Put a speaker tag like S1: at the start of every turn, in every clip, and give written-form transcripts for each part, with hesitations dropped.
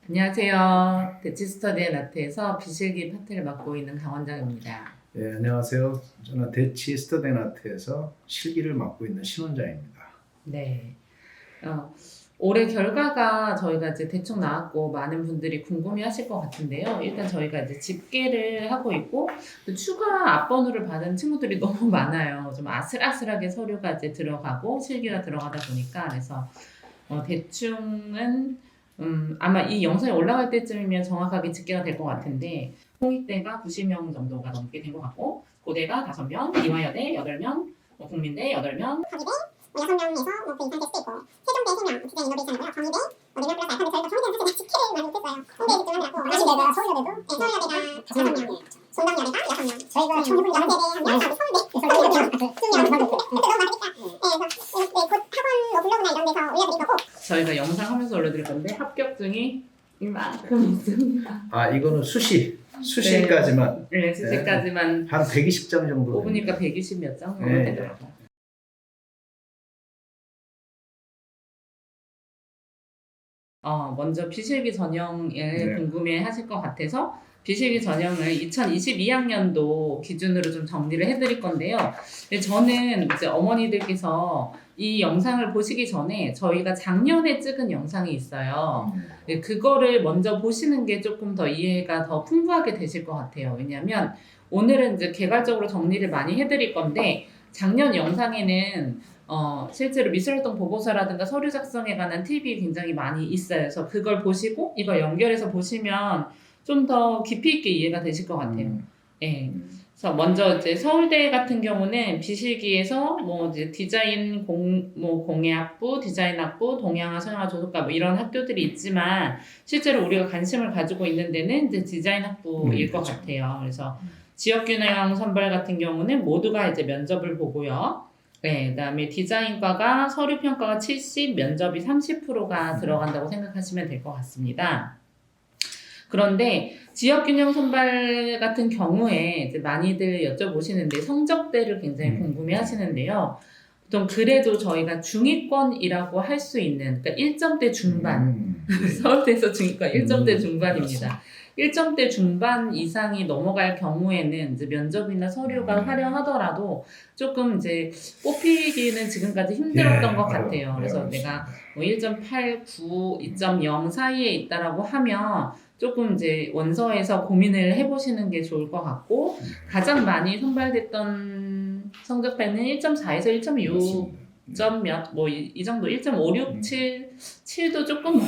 S1: 안녕하세요. 대치 스터디 앤 아트에서 비실기 파트를 맡고 있는 강원장입니다.
S2: 네, 안녕하세요. 저는 대치 스터디나트에서 실기를 맡고 있는 신원장입니다.
S1: 네. 올해 결과가 저희가 이제 대충 나왔고 많은 분들이 궁금해 하실 것 같은데요. 일단 저희가 이제 집계를 하고 있고 또 추가 앞번호를 받은 친구들이 너무 많아요. 좀 아슬아슬하게 서류가 이제 들어가고 실기가 들어가다 보니까 그래서 대충은 아마 이 영상이 올라갈 때쯤이면 정확하게 집계가 될 것 같은데 홍익대가 90명 정도가 넘게 된 것 같고 고대가 5명, 이화여대 8명, 국민대 8명,
S3: 경희대 6명에서 그 이상 될 수도 있고 세종대 3명 디자인 이노베이션이고요. 경희대 4명 플러스 알파벳 저희가 경희대는 사실 집계를 많이 못했어요. 홍대 집중하느라고 서울여대가 5명, 송당여대가 6명, 저희가 경희대 1명, 서울대 2명, 그때 너무 많으니까 그래서 곧 학원 블로그나 이런 데서 올려드릴 거고
S1: 저희가 영상 하면서 올려드릴 건데 합격증이 이만큼 있습니다.
S2: 아, 이거는 수시까지만
S1: 네, 수시까지만
S2: 한 120장 정도.
S1: 뽑으니까 120 몇 장 정도
S2: 네.
S1: 되더라고요. 먼저 비실기 전형을 궁금해 하실 것 같아서 비실기 전형을 2022학년도 기준으로 좀 정리를 해드릴 건데요. 저는 이제 어머니들께서 이 영상을 보시기 전에 저희가 작년에 찍은 영상이 있어요. 그거를 먼저 보시는 게 조금 더 이해가 더 풍부하게 되실 것 같아요. 왜냐하면 오늘은 이제 개괄적으로 정리를 많이 해드릴 건데 작년 영상에는 실제로 미술활동 보고서라든가 서류 작성에 관한 팁이 굉장히 많이 있어요. 그래서 그걸 보시고 이걸 연결해서 보시면 좀 더 깊이 있게 이해가 되실 것 같아요. 예. 그래서 먼저 이제 서울대 같은 경우는 비실기에서 뭐 이제 디자인 공예학부, 디자인학부, 동양화, 서양화, 조속과 뭐 이런 학교들이 있지만 실제로 우리가 관심을 가지고 있는 데는 이제 디자인학부일 것
S2: 그렇죠.
S1: 같아요. 그래서 지역균형 선발 같은 경우는 모두가 이제 면접을 보고요. 네, 그다음에 디자인과가 서류 평가가 70, 면접이 30%가 들어간다고 생각하시면 될 것 같습니다. 그런데 지역균형 선발 같은 경우에 이제 많이들 여쭤보시는데 성적대를 굉장히 궁금해 하시는데요. 보통 그래도 저희가 중위권이라고 할 수 있는, 그러니까 1점대 중반, 서울대에서 중위권 1점대 중반입니다. 1점대 중반 이상이 넘어갈 경우에는 이제 면접이나 서류가 화려하더라도 조금 이제 뽑히기는 지금까지 힘들었던 것 같아요. 그래서 내가 뭐 1.8, 9, 2.0 사이에 있다라고 하면 조금 이제 원서에서 고민을 해보시는 게 좋을 것 같고 가장 많이 선발됐던 성적표는 1.4에서 1.6 점 몇, 뭐 이 정도 1.56, 7도 조금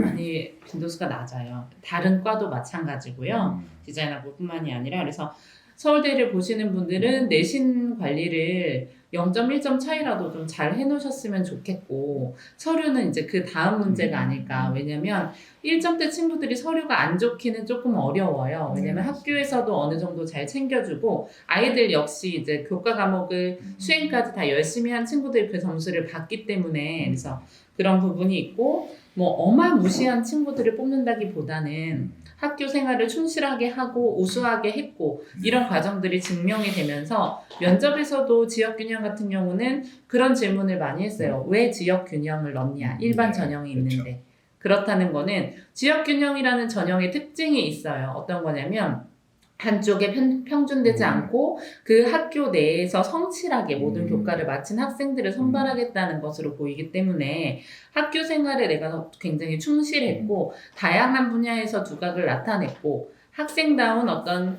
S1: 많이 빈도수가 낮아요. 다른 과도 마찬가지고요. 디자인학부뿐만이 아니라 그래서 서울대를 보시는 분들은 내신 관리를 0.1점 차이라도 좀 잘 해놓으셨으면 좋겠고 서류는 이제 그 다음 문제가 아닐까. 왜냐면 1점대 친구들이 서류가 안 좋기는 조금 어려워요. 왜냐면 학교에서도 어느 정도 잘 챙겨주고 아이들 역시 이제 교과 과목을 수행까지 다 열심히 한 친구들이 그 점수를 받기 때문에 그래서 그런 부분이 있고 뭐 어마무시한 친구들을 뽑는다기보다는 학교 생활을 충실하게 하고 우수하게 했고 이런 과정들이 증명이 되면서 면접에서도 지역균형 같은 경우는 그런 질문을 많이 했어요. 왜 지역균형을 넣냐? 일반 전형이 있는데. 그렇다는 거는 지역균형이라는 전형의 특징이 있어요. 어떤 거냐면 한쪽에 평준되지 않고 그 학교 내에서 성실하게 모든 교과를 마친 학생들을 선발하겠다는 것으로 보이기 때문에 학교 생활에 내가 굉장히 충실했고 다양한 분야에서 두각을 나타냈고 학생다운 어떤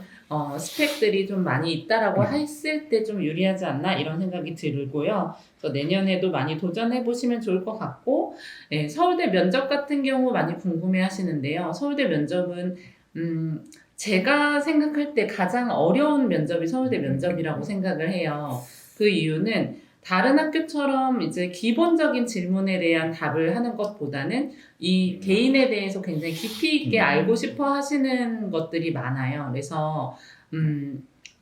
S1: 스펙들이 좀 많이 있다라고 했을 때 좀 유리하지 않나 이런 생각이 들고요. 그래서 내년에도 많이 도전해 보시면 좋을 것 같고 서울대 면접 같은 경우 많이 궁금해 하시는데요. 서울대 면접은 제가 생각할 때 가장 어려운 면접이 서울대 면접이라고 생각을 해요. 그 이유는 다른 학교처럼 이제 기본적인 질문에 대한 답을 하는 것보다는 이 개인에 대해서 굉장히 깊이 있게 알고 싶어 하시는 것들이 많아요. 그래서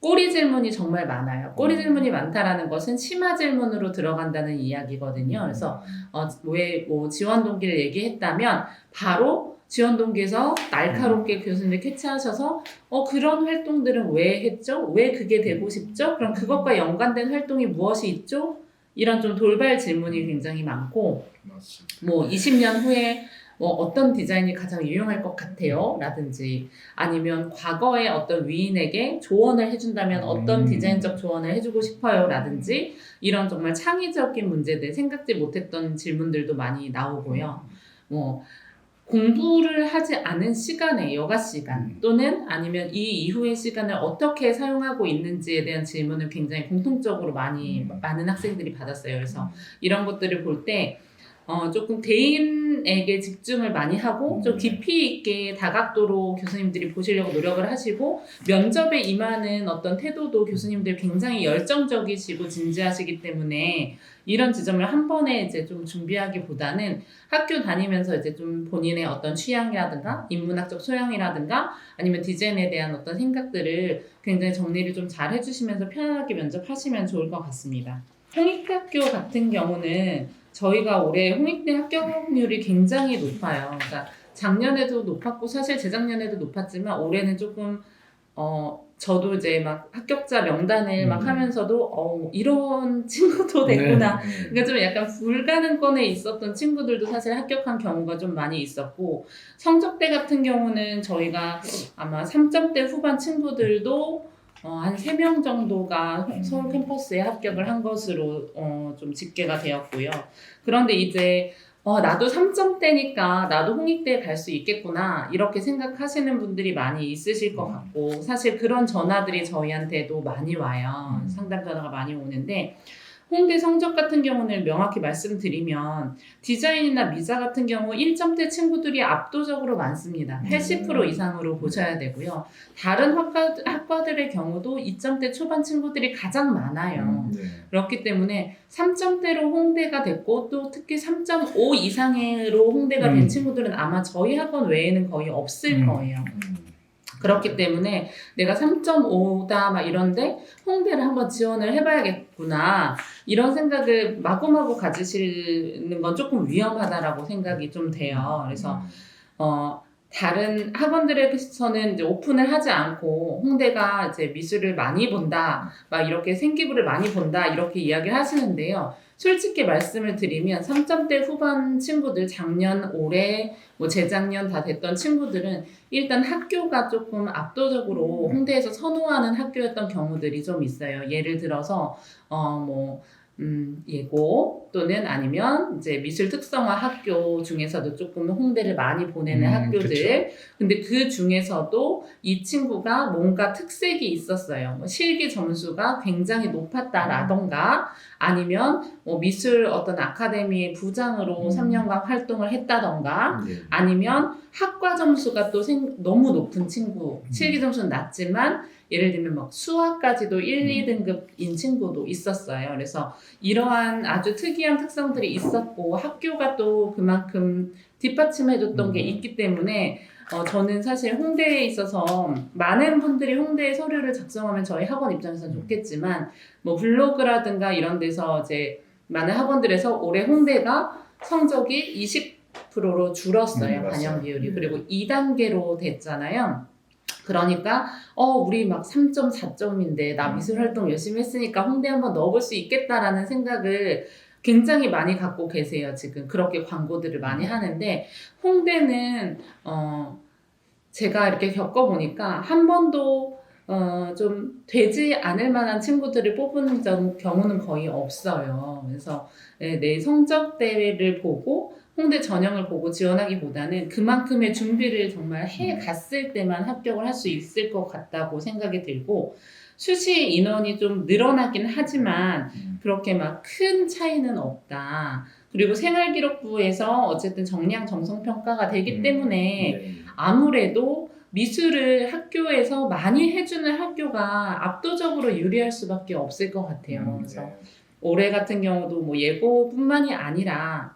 S1: 꼬리 질문이 정말 많아요. 꼬리 질문이 많다라는 것은 심화 질문으로 들어간다는 이야기거든요. 그래서 왜 뭐 지원 동기를 얘기했다면 바로 지원 동기에서 날카롭게 교수님이 캐치하셔서 그런 활동들은 왜 했죠? 왜 그게 되고 싶죠? 그럼 그것과 연관된 활동이 무엇이 있죠? 이런 좀 돌발 질문이 굉장히 많고
S2: 맞습니다.
S1: 뭐 20년 후에 뭐 어떤 디자인이 가장 유용할 것 같아요? 라든지 아니면 과거에 어떤 위인에게 조언을 해준다면 어떤 디자인적 조언을 해주고 싶어요? 라든지 이런 정말 창의적인 문제들 생각지 못했던 질문들도 많이 나오고요. 뭐 공부를 하지 않은 시간에 여가 시간 또는 아니면 이 이후의 시간을 어떻게 사용하고 있는지에 대한 질문을 굉장히 공통적으로 많은 학생들이 받았어요. 그래서 이런 것들을 볼 때 조금 개인에게 집중을 많이 하고 좀 깊이 있게 다각도로 교수님들이 보시려고 노력을 하시고 면접에 임하는 어떤 태도도 교수님들 굉장히 열정적이시고 진지하시기 때문에 이런 지점을 한 번에 이제 좀 준비하기보다는 학교 다니면서 이제 좀 본인의 어떤 취향이라든가 인문학적 소양이라든가 아니면 디자인에 대한 어떤 생각들을 굉장히 정리를 좀 잘 해주시면서 편안하게 면접하시면 좋을 것 같습니다. 홍익대학교 같은 경우는 저희가 올해 홍익대 합격률이 굉장히 높아요. 그러니까 작년에도 높았고 사실 재작년에도 높았지만 올해는 조금 저도 이제 막 합격자 명단을 막 하면서도 이런 친구도 됐구나. 그러니까 좀 약간 불가능권에 있었던 친구들도 사실 합격한 경우가 좀 많이 있었고 성적대 같은 경우는 저희가 아마 3점대 후반 친구들도 한 3명 정도가 서울 캠퍼스에 합격을 한 것으로 좀 집계가 되었고요. 그런데 이제 나도 3점대니까 나도 홍익대에 갈 수 있겠구나 이렇게 생각하시는 분들이 많이 있으실 것 같고 사실 그런 전화들이 저희한테도 많이 와요. 상담 전화가 많이 오는데 홍대 성적 같은 경우는 명확히 말씀드리면 디자인이나 미자 같은 경우 1점대 친구들이 압도적으로 많습니다. 80% 이상으로 보셔야 되고요. 다른 학과들의 경우도 2점대 초반 친구들이 가장 많아요. 그렇기 때문에 3점대로 홍대가 됐고 또 특히 3.5 이상으로 홍대가 된 친구들은 아마 저희 학원 외에는 거의 없을 거예요. 그렇기 때문에 내가 3.5다 막 이런데 홍대를 한번 지원을 해봐야겠구나 이런 생각을 마구마구 가지시는 건 조금 위험하다라고 생각이 좀 돼요. 그래서 다른 학원들에서는 이제 오픈을 하지 않고 홍대가 이제 미술을 많이 본다, 막 이렇게 생기부를 많이 본다 이렇게 이야기를 하시는데요. 솔직히 말씀을 드리면 3점대 후반 친구들 작년, 올해, 뭐 재작년 다 됐던 친구들은 일단 학교가 조금 압도적으로 홍대에서 선호하는 학교였던 경우들이 좀 있어요. 예를 들어서 예고 또는 아니면 이제 미술 특성화 학교 중에서도 조금 홍대를 많이 보내는 학교들.
S2: 그쵸.
S1: 근데 그 중에서도 이 친구가 뭔가 특색이 있었어요. 뭐 실기 점수가 굉장히 높았다라던가 아니면 뭐 미술 어떤 아카데미의 부장으로 3년간 활동을 했다던가 아니면 학과 점수가 또 너무 높은 친구. 실기 점수는 낮지만 예를 들면 막 수학까지도 1, 2등급인 친구도 있었어요. 그래서 이러한 아주 특이한 특성들이 있었고 학교가 또 그만큼 뒷받침해줬던 게 있기 때문에 저는 사실 홍대에 있어서 많은 분들이 홍대에 서류를 작성하면 저희 학원 입장에서는 좋겠지만 뭐 블로그라든가 이런 데서 이제 많은 학원들에서 올해 홍대가 성적이 20%로 줄었어요. 반영 비율이. 그리고 2단계로 됐잖아요. 그러니까 우리 막 3.4점인데 나 미술 활동 열심히 했으니까 홍대 한번 넣어볼 수 있겠다라는 생각을 굉장히 많이 갖고 계세요. 지금 그렇게 광고들을 많이 하는데 홍대는 제가 이렇게 겪어보니까 한 번도 좀 되지 않을 만한 친구들을 뽑은 경우는 거의 없어요. 그래서 내 성적 대회를 보고 홍대 전형을 보고 지원하기보다는 그만큼의 준비를 정말 해 갔을 때만 합격을 할 수 있을 것 같다고 생각이 들고 수시 인원이 좀 늘어나긴 하지만 그렇게 막 큰 차이는 없다. 그리고 생활기록부에서 어쨌든 정량 정성 평가가 되기 때문에 아무래도 미술을 학교에서 많이 해주는 학교가 압도적으로 유리할 수밖에 없을 것 같아요. 그래서 올해 같은 경우도 뭐 예고뿐만이 아니라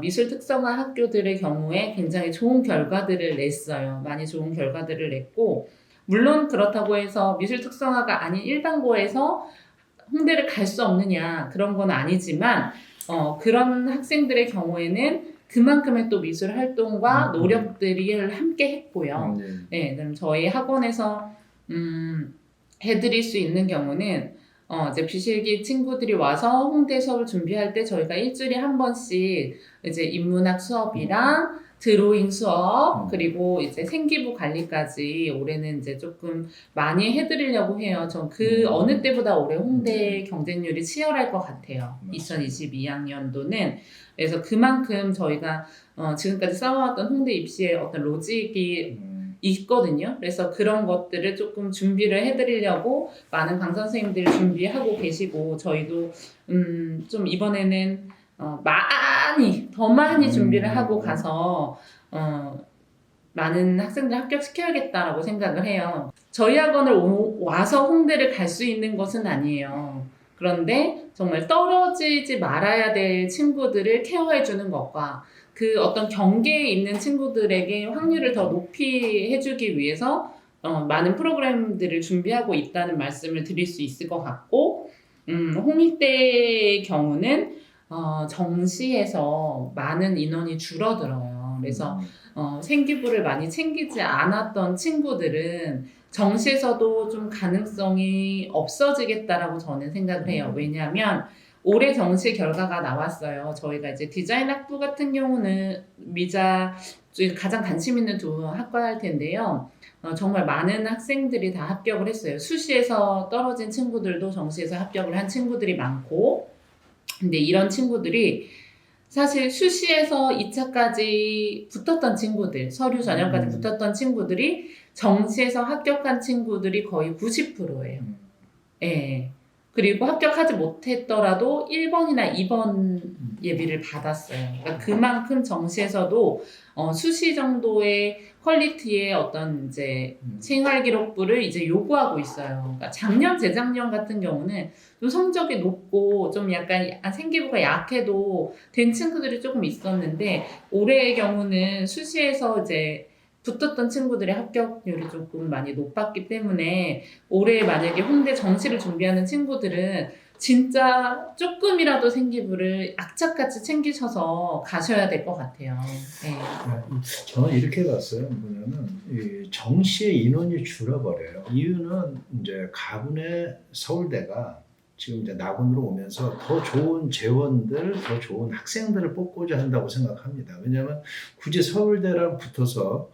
S1: 미술 특성화 학교들의 경우에 굉장히 좋은 결과들을 냈어요. 많이 좋은 결과들을 냈고, 물론 그렇다고 해서 미술 특성화가 아닌 일반고에서 홍대를 갈 수 없느냐 그런 건 아니지만 그런 학생들의 경우에는 그만큼의 또 미술 활동과 노력들이 함께 했고요. 네, 그럼 저희 학원에서 해드릴 수 있는 경우는 이제 비실기 친구들이 와서 홍대 수업을 준비할 때 저희가 일주일에 한 번씩 이제 인문학 수업이랑 드로잉 수업 그리고 이제 생기부 관리까지 올해는 이제 조금 많이 해드리려고 해요. 전 그 어느 때보다 올해 홍대 경쟁률이 치열할 것 같아요. 2022학년도는. 그래서 그만큼 저희가 지금까지 쌓아왔던 홍대 입시의 어떤 로직이 있거든요. 그래서 그런 것들을 조금 준비를 해드리려고 많은 강사 선생님들이 준비하고 계시고, 저희도 좀 이번에는 더 많이 준비를 하고 가서 많은 학생들 합격시켜야겠다라고 생각을 해요. 저희 학원을 와서 홍대를 갈 수 있는 것은 아니에요. 그런데 정말 떨어지지 말아야 될 친구들을 케어해주는 것과 그 어떤 경계에 있는 친구들에게 확률을 더 높이 해주기 위해서 많은 프로그램들을 준비하고 있다는 말씀을 드릴 수 있을 것 같고, 홍익대의 경우는 정시에서 많은 인원이 줄어들어요. 그래서 생기부를 많이 챙기지 않았던 친구들은 정시에서도 좀 가능성이 없어지겠다라고 저는 생각을 해요. 왜냐하면 올해 정시 결과가 나왔어요. 저희가 이제 디자인 학부 같은 경우는 가장 관심 있는 두 학과일 텐데요. 정말 많은 학생들이 다 합격을 했어요. 수시에서 떨어진 친구들도 정시에서 합격을 한 친구들이 많고, 근데 이런 친구들이 사실 수시에서 2차까지 붙었던 친구들, 서류 전형까지 붙었던 친구들이 정시에서 합격한 친구들이 거의 90%예요. 예. 그리고 합격하지 못했더라도 1번이나 2번 예비를 받았어요. 그러니까 그만큼 정시에서도 수시 정도의 퀄리티의 어떤 이제 생활기록부를 이제 요구하고 있어요. 그러니까 작년, 재작년 같은 경우는 좀 성적이 높고 좀 약간 생기부가 약해도 된 친구들이 조금 있었는데, 올해의 경우는 수시에서 이제 붙었던 친구들의 합격률이 조금 많이 높았기 때문에 올해 만약에 홍대 정시를 준비하는 친구들은 진짜 조금이라도 생기부를 악착같이 챙기셔서 가셔야 될 것 같아요. 네.
S2: 저는 이렇게 봤어요. 뭐냐면 이 정시의 인원이 줄어버려요. 이유는 이제 가군의 서울대가 지금 이제 낙원으로 오면서 더 좋은 재원들, 더 좋은 학생들을 뽑고자 한다고 생각합니다. 왜냐하면 굳이 서울대랑 붙어서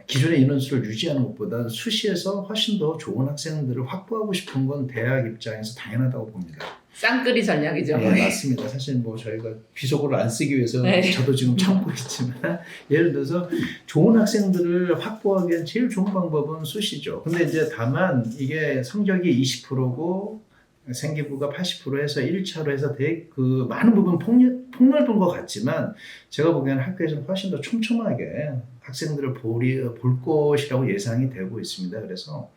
S2: 기존의 인원수를 유지하는 것보다 수시에서 훨씬 더 좋은 학생들을 확보하고 싶은 건 대학 입장에서 당연하다고 봅니다.
S1: 쌍끌이 전략이죠.
S2: 네, 맞습니다. 사실 뭐 저희가 비속어를 안 쓰기 위해서 저도 지금 참고 있지만, 예를 들어서 좋은 학생들을 확보하기 위한 제일 좋은 방법은 수시죠. 근데 이제 다만 이게 성적이 20%고 생기부가 80% 해서 1차로 해서 그 많은 부분 폭넓은 것 같지만, 제가 보기에는 학교에서는 훨씬 더 촘촘하게 학생들을 볼 것이라고 예상이 되고 있습니다. 그래서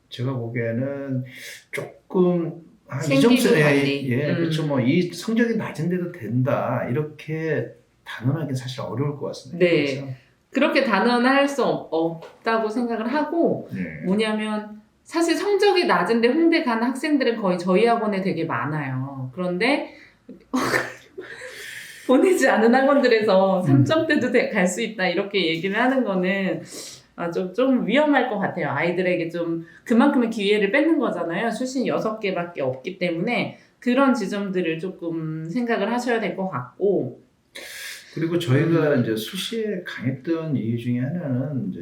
S2: 제가 보기에는 조금 이 점수 그렇죠. 뭐 이 성적이 낮은데도 된다 이렇게 단언하기는 사실 어려울 것 같습니다.
S1: 네.
S2: 그래서
S1: 그렇게 단언할 수 없다고 생각을 하고, 뭐냐면 사실 성적이 낮은데 홍대 간 학생들은 거의 저희 학원에 되게 많아요. 그런데 보내지 않은 학원들에서 3점대도 갈 수 있다 이렇게 얘기를 하는 거는 좀 위험할 것 같아요. 아이들에게 좀 그만큼의 기회를 뺏는 거잖아요. 수시 6개밖에 없기 때문에 그런 지점들을 조금 생각을 하셔야 될 것 같고,
S2: 그리고 저희가 이제 수시에 강했던 이유 중에 하나는 이제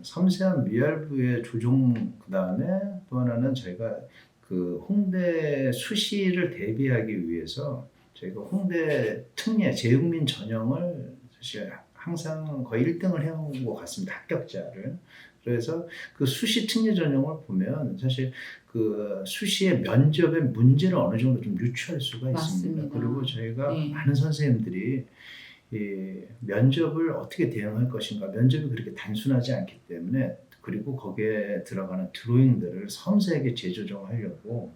S2: 섬세한 미할부의 조정, 그 다음에 또 하나는 저희가 그 홍대 수시를 대비하기 위해서 저희가 홍대 특례 재국민 전형을 사실 항상 거의 1등을 해온 것 같습니다. 합격자를. 그래서 그 수시 특례 전형을 보면 사실 그 수시의 면접의 문제를 어느 정도 좀 유추할 수가 있습니다.
S1: 맞습니다.
S2: 그리고 저희가 많은 선생님들이 이 면접을 어떻게 대응할 것인가, 면접이 그렇게 단순하지 않기 때문에, 그리고 거기에 들어가는 드로잉들을 섬세하게 재조정하려고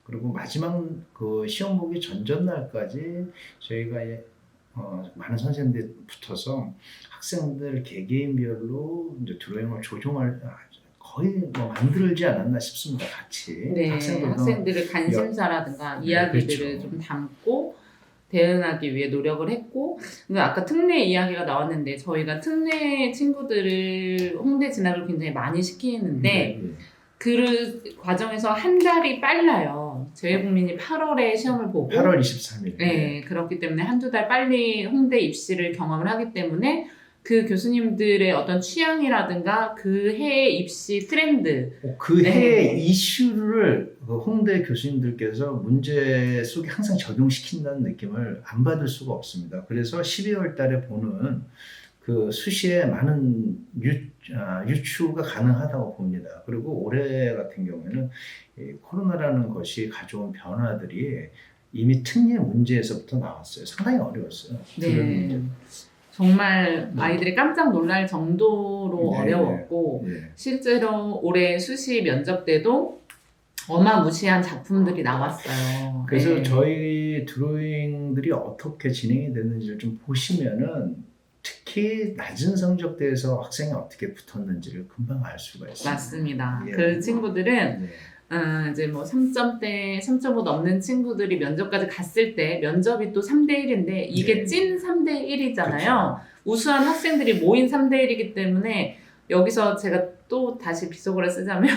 S2: 그리고 마지막 그 시험 보기 전날까지 저희가 많은 선생님들이 붙어서 학생들 개개인별로 이제 드로잉을 조종할 거의 뭐 만들지 않았나 싶습니다. 같이
S1: 네,
S2: 학생들도
S1: 학생들의 관심사라든가 이야기들을
S2: 그렇죠.
S1: 좀 담고 대응하기 위해 노력을 했고, 근데 아까 특례 이야기가 나왔는데 저희가 특례 친구들을 홍대 진학을 굉장히 많이 시키는데 그 과정에서 한 달이 빨라요. 저희 국민이 8월에 시험을 보고
S2: 8월 23일.
S1: 네, 그렇기 때문에 한두 달 빨리 홍대 입시를 경험을 하기 때문에 그 교수님들의 어떤 취향이라든가 그 해의 입시 트렌드
S2: 그
S1: 네.
S2: 해의 이슈를 그 홍대 교수님들께서 문제 속에 항상 적용시킨다는 느낌을 안 받을 수가 없습니다. 그래서 12월 달에 보는 그 수시에 많은 유추가 가능하다고 봅니다. 그리고 올해 같은 경우에는 이 코로나라는 것이 가져온 변화들이 이미 특례 문제에서부터 나왔어요. 상당히 어려웠어요.
S1: 네. 정말 아이들이 깜짝 놀랄 정도로
S2: 네,
S1: 어려웠고
S2: 예.
S1: 실제로 올해 수시 면접 때도 어마무시한 작품들이 나왔어요.
S2: 그래서
S1: 네.
S2: 저희 드로잉들이 어떻게 진행이 됐는지를 좀 보시면은 특히 낮은 성적대에서 학생이 어떻게 붙었는지를 금방 알 수가 있습니다.
S1: 맞습니다.
S2: 예.
S1: 그 친구들은
S2: 네.
S1: 이제 뭐 3점대, 3.5 넘는 친구들이 면접까지 갔을 때 면접이 또 3대1인데 이게
S2: 네.
S1: 찐 3대1이잖아요.
S2: 그렇죠.
S1: 우수한 학생들이 모인 3대1이기 때문에 여기서 제가 또 다시 비속어를 쓰자면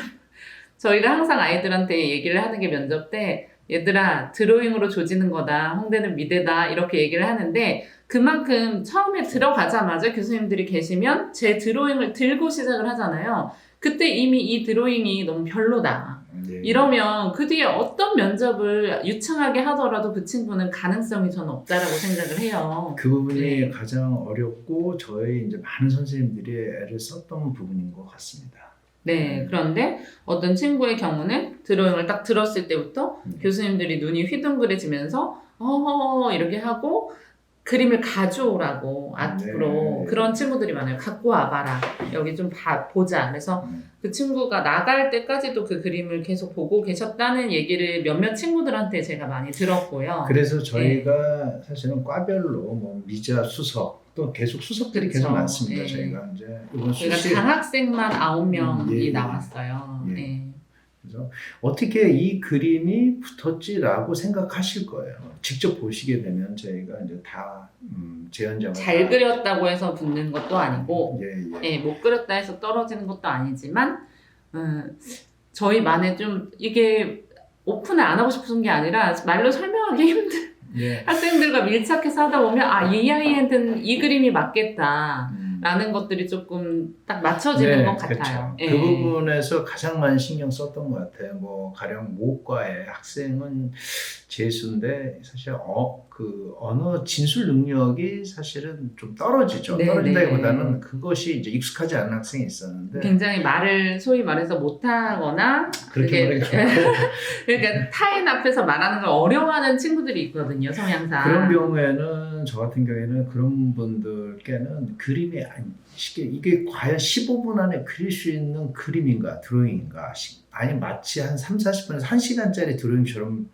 S1: 저희가 항상 아이들한테 얘기를 하는 게 면접 때 얘들아 드로잉으로 조지는 거다. 홍대는 미대다. 이렇게 얘기를 하는데 그만큼 처음에 들어가자마자 교수님들이 계시면 제 드로잉을 들고 시작을 하잖아요. 그때 이미 이 드로잉이 너무 별로다.
S2: 네.
S1: 이러면 그 뒤에 어떤 면접을 유창하게 하더라도 그 친구는 가능성이 저는 없다라고 생각을 해요.
S2: 그 부분이
S1: 네.
S2: 가장 어렵고 저희 이제 많은 선생님들이 애를 썼던 부분인 것 같습니다.
S1: 네, 그런데 어떤 친구의 경우는 드로잉을 딱 들었을 때부터 교수님들이 눈이 휘둥그레지면서 이렇게 하고 그림을 가져오라고 앞으로
S2: 네.
S1: 그런 친구들이 많아요. 갖고 와봐라. 여기 좀 보자. 그래서 그 친구가 나갈 때까지도 그 그림을 계속 보고 계셨다는 얘기를 몇몇 친구들한테 제가 많이 들었고요.
S2: 그래서 저희가 사실은 과별로 뭐 미자, 수석 또 계속 수석들이
S1: 그렇죠.
S2: 계속 많습니다.
S1: 예.
S2: 저희가 이제 이번
S1: 저희가
S2: 수시
S1: 장학생만 9명이
S2: 예.
S1: 나왔어요.
S2: 예.
S1: 네.
S2: 그래서 어떻게 이 그림이 붙었지라고 생각하실 거예요. 직접 보시게 되면 저희가 이제 다 재현장을
S1: 잘 그렸다고 해서 붙는 것도 아니고
S2: 예.
S1: 예, 못 그렸다 해서 떨어지는 것도 아니지만 저희만의 좀 이게 오픈을 안 하고 싶은 게 아니라 말로 설명하기 힘든
S2: 예.
S1: 학생들과 밀착해서 하다 보면 이 아이한테는 이 그림이 맞겠다 라는 것들이 조금 딱 맞춰지는 것 같아요.
S2: 그렇죠.
S1: 예.
S2: 그 부분에서 가장 많이 신경 썼던 것 같아요. 뭐 가령 모과의 학생은 재수인데 사실 그 언어 진술 능력이 사실은 좀 떨어지죠.
S1: 네,
S2: 떨어진다기보다는 그것이 이제 익숙하지 않은 학생이 있었는데
S1: 굉장히 말을 소위 말해서 못하거나
S2: 그렇게 말하기
S1: 그러니까 타인 앞에서 말하는 걸 어려워하는 친구들이 있거든요, 성향상.
S2: 그런 경우에는 저 같은 경우에는 그런 분들께는 그림이 쉽게 이게 과연 15분 안에 그릴 수 있는 그림인가 드로잉인가 아니 마치 한 3-40분에서 1시간짜리 드로잉처럼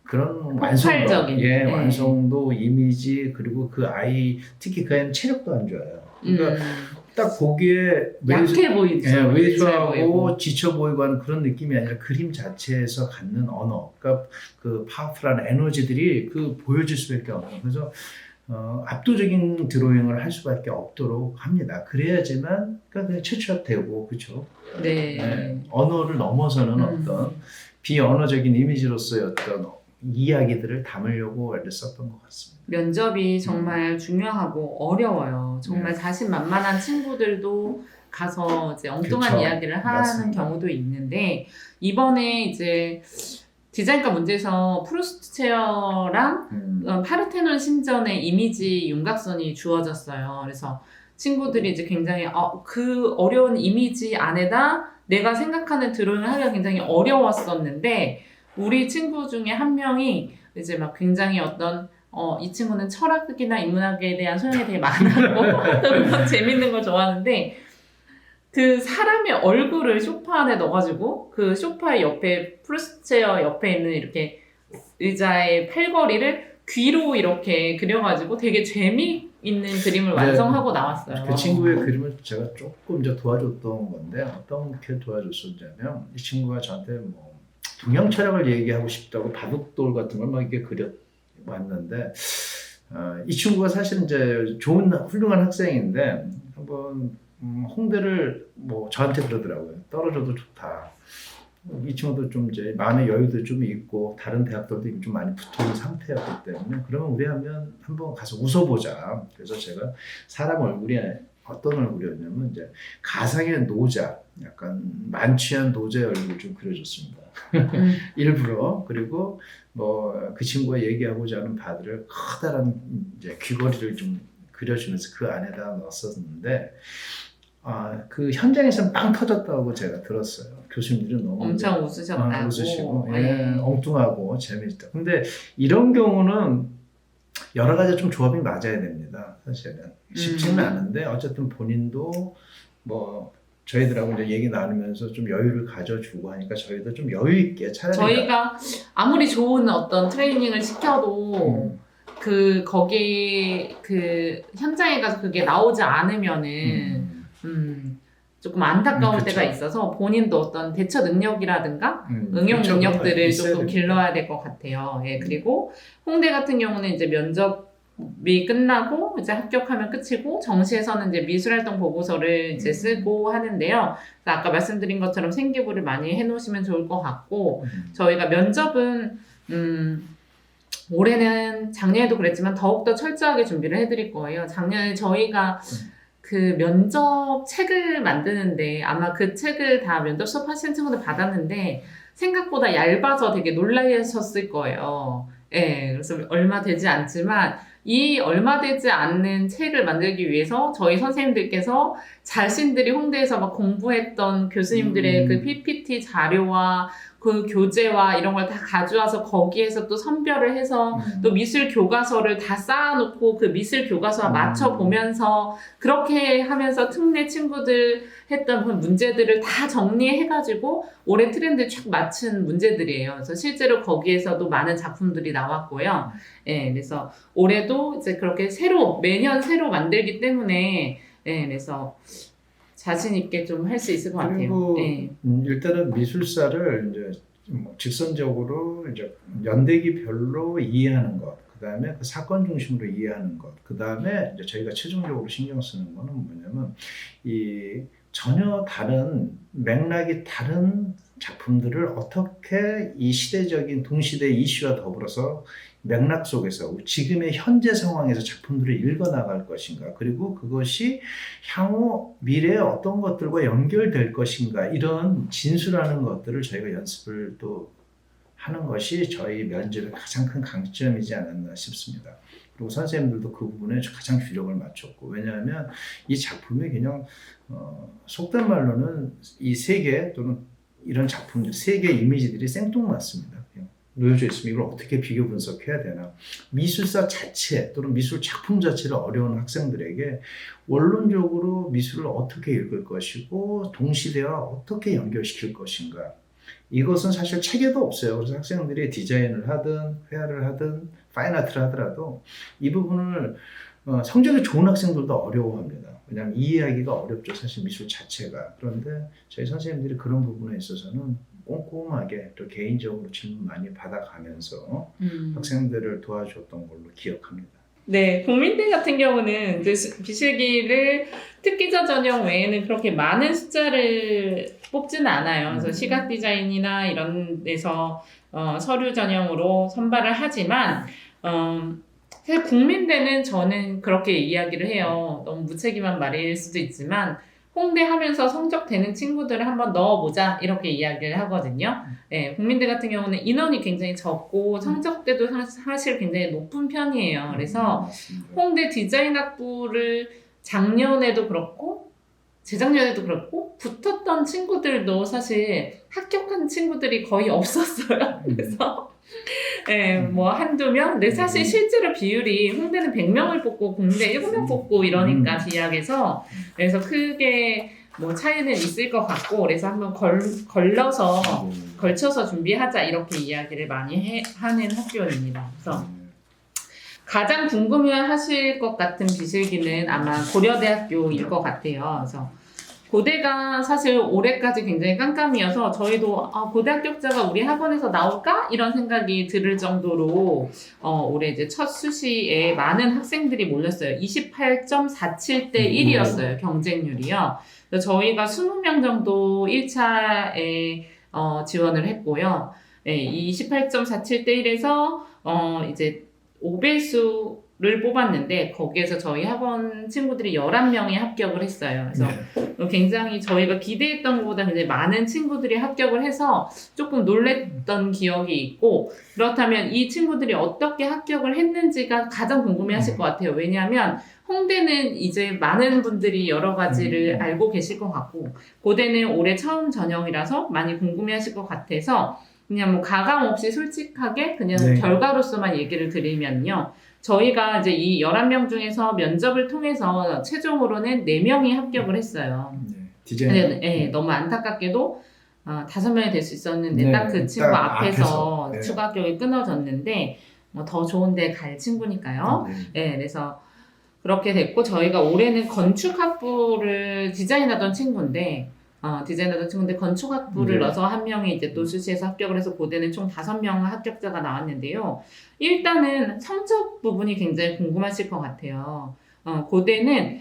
S2: 그런
S1: 폭발적인.
S2: 예, 완성도 이미지 그리고 그 아이 특히 그 애는 체력도 안 좋아요. 그러니까 딱 보기에
S1: 약해 보이죠.
S2: 예,
S1: 보이고.
S2: 왜소하고 지쳐 보이고 하는 그런 느낌이 아니라 그림 자체에서 갖는 언어, 그러니까 그 파워풀한 에너지들이 그 보여질 수밖에 없는. 그래서 압도적인 드로잉을 할 수밖에 없도록 합니다. 그래야지만 그러니까 최초되고 그렇죠.
S1: 네.
S2: 언어를 넘어서는 어떤 비언어적인 이미지로서의 어떤 이야기들을 담으려고 애를 썼던 것 같습니다.
S1: 면접이 정말 중요하고 어려워요. 정말 자신만만한 친구들도 가서 이제 엉뚱한
S2: 그쵸.
S1: 이야기를 하는
S2: 맞습니다.
S1: 경우도 있는데 이번에 이제 디자인과 문제에서 프루스트 체어랑 파르테논 신전의 이미지 윤곽선이 주어졌어요. 그래서 친구들이 이제 굉장히 그 어려운 이미지 안에다 내가 생각하는 드로잉을 하기가 굉장히 어려웠었는데 우리 친구 중에 한 명이 이제 막 굉장히 어떤 이 친구는 철학이나 인문학에 대한 소양이 되게 많아고 또 재밌는 걸 좋아하는데 그 사람의 얼굴을 소파 안에 넣어가지고 그 소파 옆에 프루스체어 옆에 있는 이렇게 의자의 팔걸이를 귀로 이렇게 그려가지고 되게 재미있는 그림을 완성하고 나왔어요.
S2: 그 친구의 그림을 제가 조금 이제 도와줬던 건데 어떻게 도와줬었냐면 이 친구가 저한테 뭐 동양 철학을 얘기하고 싶다고 바둑돌 같은 걸 막 이렇게 그려 왔는데 이 친구가 사실 이제 좋은 훌륭한 학생인데 한번 홍대를 뭐 저한테 그러더라고요. 떨어져도 좋다. 이 친구도 좀 이제 마음의 여유도 좀 있고 다른 대학들도 좀 많이 붙어있는 상태였기 때문에 그러면 우리 한번 가서 웃어보자. 그래서 제가 사람 얼굴이 어떤 얼굴이었냐면 이제 가상의 노자, 약간 만취한 노자의 얼굴을 좀 그려줬습니다. 일부러. 그리고 뭐 그 친구가 얘기하고자 하는 바들을 커다란 이제 귀걸이를 좀 그려주면서 그 안에다 넣었었는데 그 현장에서는 빵 터졌다고 제가 들었어요. 교수님들이 너무
S1: 엄청 웃으셨다고.
S2: 웃으시고
S1: 네.
S2: 엉뚱하고 재미있다. 근데 이런 경우는 여러 가지 좀 조합이 맞아야 됩니다. 사실은 쉽지는 않은데 어쨌든 본인도 뭐 저희들하고 이제 얘기 나누면서 좀 여유를 가져주고 하니까 저희도 좀 여유 있게 차라리
S1: 저희가 아무리 좋은 어떤 트레이닝을 시켜도 거기 그 현장에 가서 그게 나오지 않으면은 조금 안타까울
S2: 그쵸.
S1: 때가 있어서 본인도 어떤 대처 능력이라든가 응용
S2: 그쵸,
S1: 능력들을
S2: 있어야
S1: 조금
S2: 됩니다.
S1: 길러야 될 것 같아요. 예, 그리고 홍대 같은 경우는 이제 면접이 끝나고 이제 합격하면 끝이고 정시에서는 이제 미술활동 보고서를 이제 쓰고 하는데요. 그래서 아까 말씀드린 것처럼 생기부를 많이 해놓으시면 좋을 것 같고 저희가 면접은 올해는 작년에도 그랬지만 더욱더 철저하게 준비를 해드릴 거예요. 작년에 저희가 그 면접 책을 만드는데 아마 그 책을 다 면접 수업 하시는 친구들 받았는데 생각보다 얇아서 되게 놀라셨을 거예요. 예, 그래서 얼마 되지 않지만 이 얼마 되지 않는 책을 만들기 위해서 저희 선생님들께서 자신들이 홍대에서 막 공부했던 교수님들의 그 PPT 자료와 그 교재와 이런 걸 다 가져와서 거기에서 또 선별을 해서 또 미술 교과서를 다 쌓아놓고 그 미술 교과서와 맞춰보면서 그렇게 하면서 특례 친구들 했던 그 문제들을 다 정리해가지고 올해 트렌드에 쫙 맞춘 문제들이에요. 그래서 실제로 거기에서도 많은 작품들이 나왔고요. 예, 그래서 올해도 이제 그렇게 매년 새로 만들기 때문에 예, 그래서 자신 있게 좀 할 수 있을 것 같아요.
S2: 그리고
S1: 예.
S2: 일단은 미술사를 이제 뭐 직선적으로 이제 연대기별로 이해하는 것, 그 다음에 그 사건 중심으로 이해하는 것, 그 다음에 이제 저희가 최종적으로 신경 쓰는 거는 뭐냐면 이 전혀 다른 맥락이 다른 작품들을 어떻게 이 시대적인 동시대 이슈와 더불어서 맥락 속에서 지금의 현재 상황에서 작품들을 읽어나갈 것인가, 그리고 그것이 향후 미래에 어떤 것들과 연결될 것인가, 이런 진술하는 것들을 저희가 연습을 또 하는 것이 저희 면접의 가장 큰 강점이지 않았나 싶습니다. 그리고 선생님들도 그 부분에 가장 주력을 맞췄고, 왜냐하면 이 작품이 그냥 속된 말로는 이 세계 또는 이런 작품들, 세계 이미지들이 생뚱맞습니다. 놓여져 있으면 이걸 어떻게 비교 분석해야 되나. 미술사 자체 또는 미술 작품 자체를 어려운 학생들에게 원론적으로 미술을 어떻게 읽을 것이고 동시대와 어떻게 연결시킬 것인가. 이것은 사실 책에도 없어요. 그래서 학생들이 디자인을 하든 회화를 하든 파인아트를 하더라도 이 부분을 성적이 좋은 학생들도 어려워합니다. 왜냐하면 이해하기가 어렵죠. 사실 미술 자체가. 그런데 저희 선생님들이 그런 부분에 있어서는 꼼꼼하게 또 개인적으로 질문 많이 받아가면서 학생들을 도와줬던 걸로 기억합니다.
S1: 네, 국민대 같은 경우는 이제 비실기를 특기자 전형 외에는 그렇게 많은 숫자를 뽑지는 않아요. 그래서 시각 디자인이나 이런 데서 서류 전형으로 선발을 하지만 사실 국민대는 저는 그렇게 이야기를 해요. 너무 무책임한 말일 수도 있지만 홍대 하면서 성적 되는 친구들을 한번 넣어보자 이렇게 이야기를 하거든요. 네, 국민대 같은 경우는 인원이 굉장히 적고 성적대도 사실 굉장히 높은 편이에요. 그래서 홍대 디자인학부를 작년에도 그렇고 재작년에도 그렇고 붙었던 친구들도 사실 합격한 친구들이 거의 없었어요. 그래서 네, 뭐 한두 명? 근데 사실 실제로 비율이 홍대는 100명을 뽑고 국민대 7명 뽑고 이러니까 비약에서 그래서 크게 뭐 차이는 있을 것 같고 그래서 한번 걸쳐서 준비하자 이렇게 이야기를 많이 하는 학교입니다. 그래서 가장 궁금해하실 것 같은 비실기는 아마 고려대학교일 것 같아요. 그래서 고대가 사실 올해까지 굉장히 깜깜이어서 저희도 고대 합격자가 우리 학원에서 나올까? 이런 생각이 들을 정도로 올해 이제 첫 수시에 많은 학생들이 몰렸어요. 28.47대 1이었어요. 경쟁률이요. 그래서 저희가 20명 정도 1차에 지원을 했고요. 네, 이 28.47대 1에서 이제 5배수를 뽑았는데 거기에서 저희 학원 친구들이 11명이 합격을 했어요. 그래서 굉장히 저희가 기대했던 것보다 굉장히 많은 친구들이 합격을 해서 조금 놀랬던 기억이 있고 그렇다면 이 친구들이 어떻게 합격을 했는지가 가장 궁금해하실 것 같아요. 왜냐하면 홍대는 이제 많은 분들이 여러 가지를 알고 계실 것 같고 고대는 올해 처음 전형이라서 많이 궁금해하실 것 같아서 그냥 뭐 가감 없이 솔직하게 그냥 결과로서만 얘기를 드리면요. 저희가 이제 이 11명 중에서 면접을 통해서 최종으로는 4명이 합격을 했어요.
S2: 디자인.
S1: 네, 너무 안타깝게도 5명이 될 수 있었는데 딱 그 친구 앞에서 추가 합격이 끊어졌는데 더 좋은 데 갈 친구니까요. 네, 그래서 그렇게 됐고 저희가 올해는 건축학부를 디자인하던 친구인데 건축학부를 넣어서 한 명이 이제 또 수시에서 합격을 해서 고대는 총 5명 합격자가 나왔는데요. 일단은 성적 부분이 굉장히 궁금하실 것 같아요. 고대는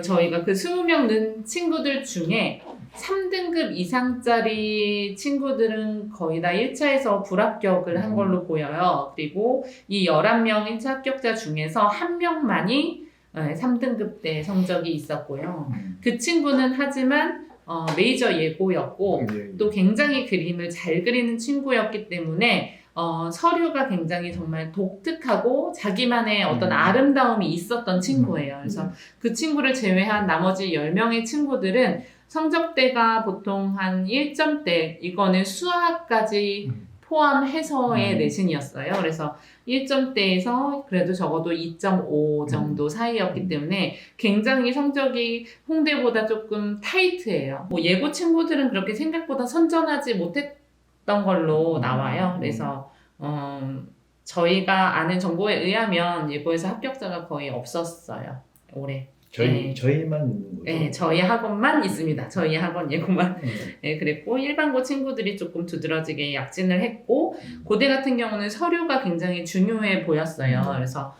S1: 저희가 그 20명 는 친구들 중에 3등급 이상짜리 친구들은 거의 다 1차에서 불합격을 한 걸로 보여요. 그리고 이 11명 1차 합격자 중에서 1명만이 3등급 대 성적이 있었고요. 그 친구는 하지만 메이저 예고였고 또 굉장히 그림을 잘 그리는 친구였기 때문에 서류가 굉장히 정말 독특하고 자기만의 어떤 아름다움이 있었던 친구예요. 그래서 그 친구를 제외한 나머지 10명의 친구들은 성적대가 보통 한 1점대, 이거는 수학까지 포함해서의 내신이었어요. 그래서 1점대에서 그래도 적어도 2.5 정도 사이였기 때문에 굉장히 성적이 홍대보다 조금 타이트해요. 뭐 예고 친구들은 그렇게 생각보다 선전하지 못했던 걸로 나와요. 그래서 저희가 아는 정보에 의하면 예고에서 합격자가 거의 없었어요. 올해.
S2: 저희만 있는 거죠?
S1: 네, 저희 학원만 있습니다. 저희 학원 예고만. 네, 그랬고 일반고 친구들이 조금 두드러지게 약진을 했고 고대 같은 경우는 서류가 굉장히 중요해 보였어요. 그래서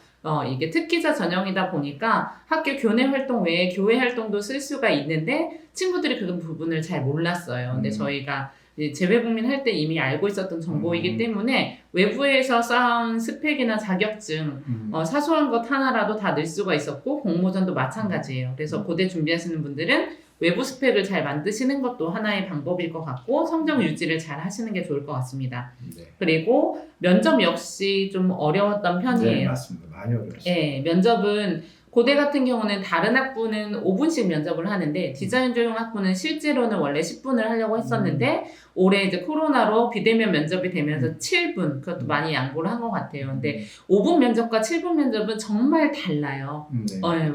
S1: 이게 특기자 전형이다 보니까 학교 교내 활동 외에 교회 활동도 쓸 수가 있는데 친구들이 그 부분을 잘 몰랐어요. 근데 저희가 재외국민 할 때 이미 알고 있었던 정보이기 때문에 외부에서 쌓은 스펙이나 자격증 사소한 것 하나라도 다 낼 수가 있었고 공모전도 마찬가지예요. 그래서 고대 준비하시는 분들은 외부 스펙을 잘 만드시는 것도 하나의 방법일 것 같고 성적 유지를 잘 하시는 게 좋을 것 같습니다. 그리고 면접 역시 좀 어려웠던 편이에요.
S2: 네, 맞습니다. 많이 어려웠어요.
S1: 네, 면접은 고대 같은 경우는 다른 학부는 5분씩 면접을 하는데 디자인 조형 학부는 실제로는 원래 10분을 하려고 했었는데 올해 이제 코로나로 비대면 면접이 되면서 7분 그것도 많이 양보를 한 것 같아요. 근데 5분 면접과 7분 면접은 정말 달라요.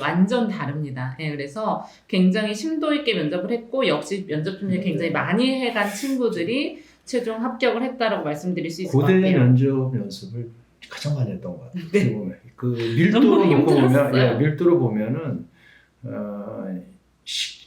S1: 완전 다릅니다. 그래서 굉장히 심도 있게 면접을 했고 역시 면접 준비 굉장히 많이 해간 친구들이 최종 합격을 했다라고 말씀드릴 수 있을 것 같아요.
S2: 고대 면접 연습을 가장 많이 했던 것 같아요.
S1: 네.
S2: 그 밀도로 놓고 보면, 밀도로 보면은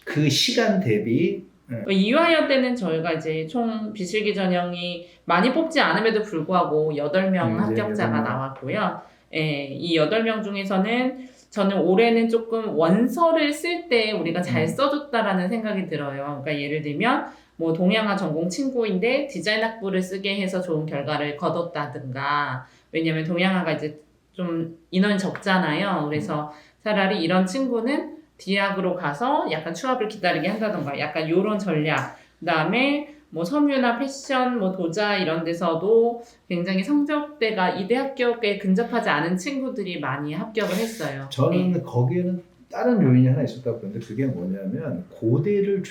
S2: 그 시간 대비
S1: 2화여 때는 저희가 이제 총 비실기 전형이 많이 뽑지 않음에도 불구하고 8명 합격자가 나왔고요. 이 8명 중에서는 저는 올해는 조금 원서를 쓸 때 우리가 잘 써줬다라는 생각이 들어요. 그러니까 예를 들면 뭐 동양화 전공 친구인데 디자인 학부를 쓰게 해서 좋은 결과를 거뒀다든가 왜냐면 동양화가 이제 좀 인원이 적잖아요. 그래서 차라리 이런 친구는 D학으로 가서 약간 추합을 기다리게 한다던가 약간 요런 전략. 그다음에 뭐 섬유나 패션, 뭐 도자 이런 데서도 굉장히 성적대가 이대 합격에 근접하지 않은 친구들이 많이 합격을 했어요.
S2: 저는 거기에는 다른 요인이 하나 있었다고 보는데 그게 뭐냐면 고대를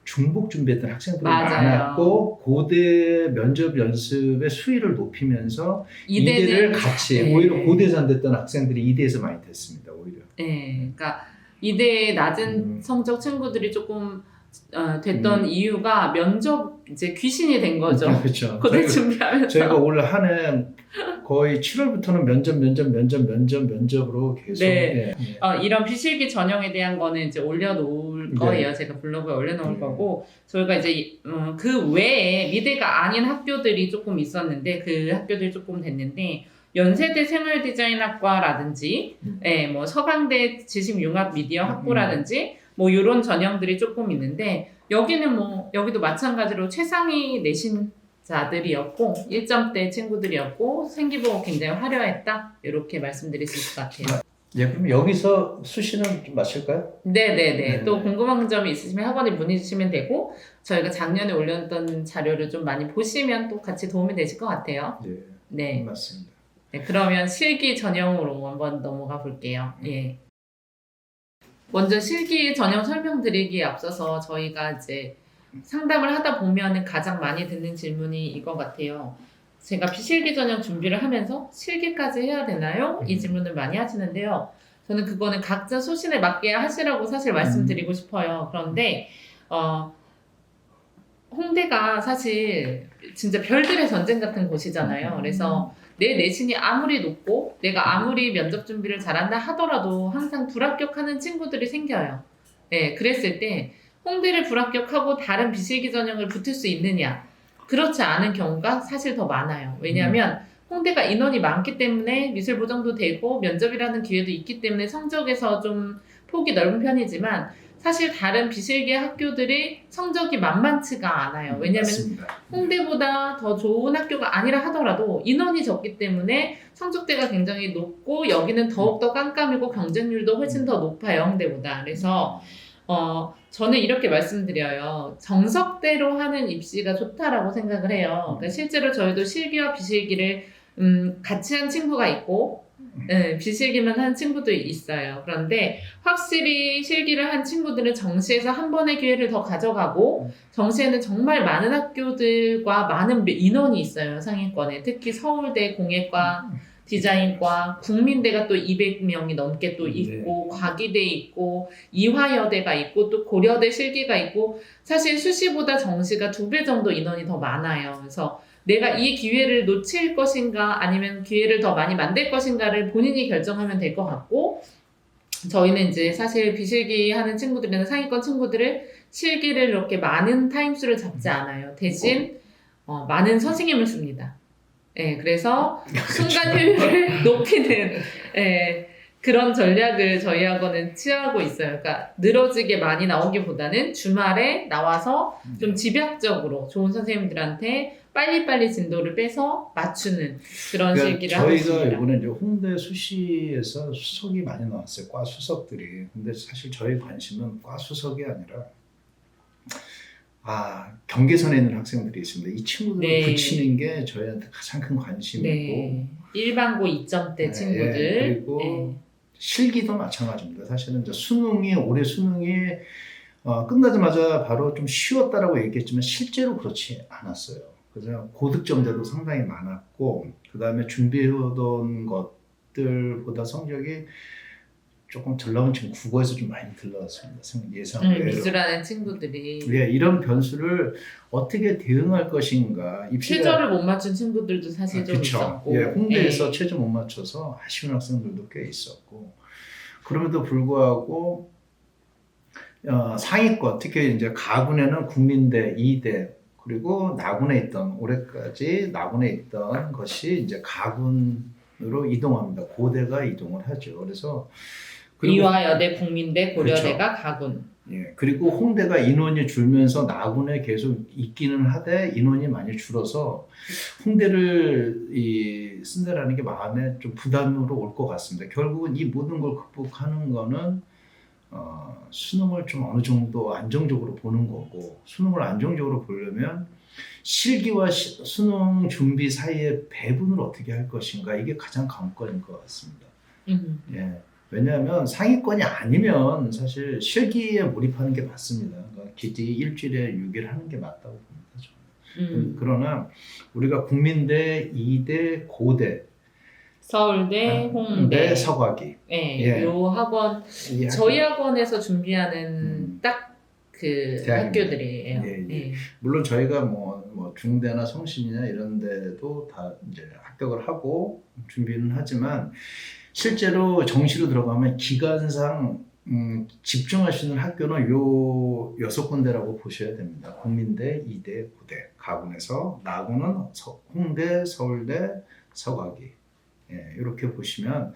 S2: 중복 준비했던 학생들이 많았고 고대 면접 연습의 수위를 높이면서 이대를 같이 오히려 고대에서 안 됐던 학생들이 이대에서 많이 됐습니다. 오히려.
S1: 그러니까 이대에 낮은 성적 친구들이 조금 됐던 이유가 면접 이제 귀신이 된 거죠.
S2: 그렇죠.
S1: 고대 준비하면서.
S2: 저희가 올 한 해 거의 7월부터는 면접으로 계속.
S1: 네.
S2: 예.
S1: 이런 비실기 전형에 대한 거는 이제 올려놓을
S2: 네.
S1: 거예요. 제가 블로그에 올려놓을 거고, 저희가 이제 그 외에 미대가 아닌 학교들이 조금 있었는데, 그 학교들이 조금 됐는데, 연세대 생활디자인학과라든지, 뭐 서강대 지식융합 미디어 학부라든지, 뭐 이런 전형들이 조금 있는데, 여기는 뭐 여기도 마찬가지로 최상위 내신자들이었고 1점대 친구들이었고 생기부 굉장히 화려했다, 이렇게 말씀드릴 수 있을 것 같아요.
S2: 예, 그럼 여기서 수시는 좀 마실까요?
S1: 네네네. 또 궁금한 점이 있으시면 학원에 문의 주시면 되고, 저희가 작년에 올렸던 자료를 좀 많이 보시면 또 같이 도움이 되실 것 같아요.
S2: 네,
S1: 네.
S2: 맞습니다.
S1: 네, 그러면 실기 전형으로 한번 넘어가 볼게요. 예. 먼저 실기 전형 설명드리기에 앞서서 저희가 이제 상담을 하다 보면 가장 많이 듣는 질문이 이거 같아요. 제가 비실기 전형 준비를 하면서 실기까지 해야 되나요? 이 질문을 많이 하시는데요. 저는 그거는 각자 소신에 맞게 하시라고 사실 말씀드리고 싶어요. 그런데 홍대가 사실 진짜 별들의 전쟁 같은 곳이잖아요. 그래서 내 내신이 아무리 높고 내가 아무리 면접 준비를 잘한다 하더라도 항상 불합격하는 친구들이 생겨요. 네, 그랬을 때 홍대를 불합격하고 다른 비실기 전형을 붙을 수 있느냐? 그렇지 않은 경우가 사실 더 많아요. 왜냐하면 홍대가 인원이 많기 때문에 미술 보정도 되고 면접이라는 기회도 있기 때문에 성적에서 좀 폭이 넓은 편이지만, 사실 다른 비실기 학교들이 성적이 만만치가 않아요. 왜냐하면
S2: 맞습니다.
S1: 홍대보다 더 좋은 학교가 아니라 하더라도 인원이 적기 때문에 성적대가 굉장히 높고, 여기는 더욱더 깜깜이고 경쟁률도 훨씬 더 높아요, 홍대보다. 그래서 저는 이렇게 말씀드려요. 정석대로 하는 입시가 좋다라고 생각을 해요. 그러니까 실제로 저희도 실기와 비실기를 같이 한 친구가 있고, 비실기만 한 친구도 있어요. 그런데 확실히 실기를 한 친구들은 정시에서 한 번의 기회를 더 가져가고, 정시에는 정말 많은 학교들과 많은 인원이 있어요, 상위권에. 특히 서울대 공예과, 디자인과, 국민대가 또 200명이 넘게 또 있고, 과기대 있고, 이화여대가 있고, 또 고려대 실기가 있고, 사실 수시보다 정시가 2배 정도 인원이 더 많아요. 그래서 내가 이 기회를 놓칠 것인가 아니면 기회를 더 많이 만들 것인가를 본인이 결정하면 될 것 같고, 저희는 이제 사실 비실기 하는 친구들이나 상위권 친구들을 실기를 이렇게 많은 타임수를 잡지 않아요. 대신 많은 선생님을 씁니다. 그래서 순간 효율을 높이는 그런 전략을 저희 학원은 취하고 있어요. 그러니까 늘어지게 많이 나오기보다는 주말에 나와서 좀 집약적으로 좋은 선생님들한테 빨리빨리 진도를 빼서 맞추는 그런 실기를 하고 있습니다.
S2: 저희가 이번에 이제 홍대 수시에서 수석이 많이 나왔어요. 과 수석들이. 근데 사실 저희 관심은 과 수석이 아니라 경계선에 있는 학생들이 있습니다. 이 친구들을 붙이는 게 저희한테 가장 큰 관심이고,
S1: 일반고 2점대 친구들,
S2: 그리고 실기도 마찬가지입니다. 사실은 이제 올해 수능이 끝나자마자 바로 좀 쉬웠다라고 얘기했지만 실제로 그렇지 않았어요. 그래서 고득점자도 상당히 많았고, 그 다음에 준비해오던 것들보다 성적이 조금 덜 나온 지금 국어에서 좀 많이 들러왔습니다. 예상외로.
S1: 미술하는 친구들이.
S2: 이런 변수를 어떻게 대응할 것인가.
S1: 최저를 못 맞춘 친구들도 사실 좀 있었고.
S2: 홍대에서 최저 못 맞춰서 아쉬운 학생들도 꽤 있었고. 그럼에도 불구하고 상위권, 특히 이제 가군에는 국민대, 이대, 그리고 올해까지 나군에 있던 것이 이제 가군으로 이동합니다. 고대가 이동을 하죠. 그래서
S1: 이화여대, 국민대, 고려대가 가군.
S2: 그리고 홍대가 인원이 줄면서 나군에 계속 있기는 하되 인원이 많이 줄어서 홍대를 쓴다라는 게 마음에 좀 부담으로 올 것 같습니다. 결국은 이 모든 걸 극복하는 거는 수능을 좀 어느 정도 안정적으로 보는 거고, 수능을 안정적으로 보려면 실기와 수능 준비 사이의 배분을 어떻게 할 것인가, 이게 가장 관건인 것 같습니다. 왜냐하면 상위권이 아니면 사실 실기에 몰입하는 게 맞습니다. 그러니까 기디 일주일에 6일 하는 게 맞다고 봅니다. 저는. 그러나 우리가 국민대, 이대, 고대,
S1: 서울대, 홍대,
S2: 서과기,
S1: 요 학원, 저희 학원에서 준비하는 딱 그
S2: 대학입니다.
S1: 학교들이에요.
S2: 예, 예.
S1: 예.
S2: 물론 저희가 뭐 중대나 성신이나 이런 데도 다 이제 합격을 하고 준비는 하지만 실제로 정시로 들어가면 기간상 집중할 수 있는 학교는 요 6군데라고 보셔야 됩니다. 국민대, 이대, 고대, 가군에서 나군은 홍대, 서울대, 서가기 예, 이렇게 보시면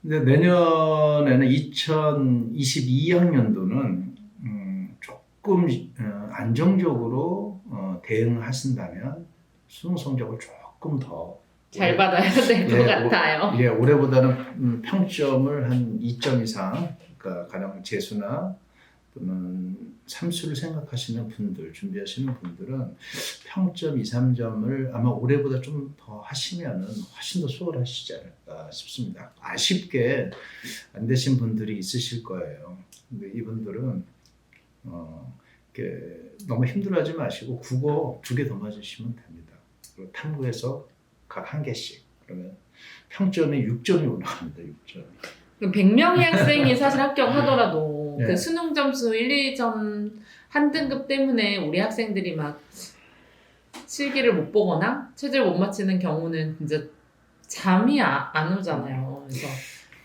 S2: 근데 내년에는 2022학년도는 조금 안정적으로 대응하신다면 수능 성적을 조금 더
S1: 잘 받아야 될 것 같아요.
S2: 예, 올해보다는 평점을 한 2점 이상, 그러니까 가령 재수나 또는 삼수를 생각하시는 분들, 준비하시는 분들은 평점 2, 3점을 아마 올해보다 좀 더 하시면은 훨씬 더 수월하시지 않을까 싶습니다. 아쉽게 안 되신 분들이 있으실 거예요. 근데 이분들은 이렇게 너무 힘들어하지 마시고 국어 2개 더 맞으시면 됩니다. 그리고 탐구에서 각 1개씩 그러면 평점이 6점이 올라갑니다. 6점.
S1: 100명의 학생이 사실 합격하더라도
S2: 네.
S1: 그 수능 점수 1, 2점 한 등급 때문에 우리 학생들이 막 실기를 못 보거나 최저를 못 맞히는 경우는 진짜 잠이 안 오잖아요. 그래서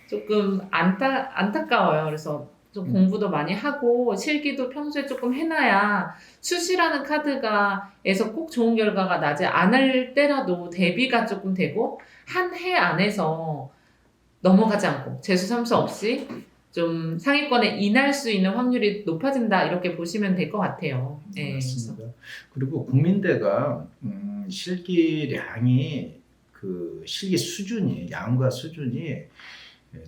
S1: 조금 안타까워요. 그래서 좀 공부도 많이 하고 실기도 평소에 조금 해놔야 수시라는 카드가에서 꼭 좋은 결과가 나지 않을 때라도 대비가 조금 되고 한 해 안에서 넘어가지 않고 재수 삼수 없이 좀 상위권에 인할 수 있는 확률이 높아진다 이렇게 보시면 될 것 같아요. 네,
S2: 맞습니다. 그리고 국민대가 실기량이 그 실기 수준이 양과 수준이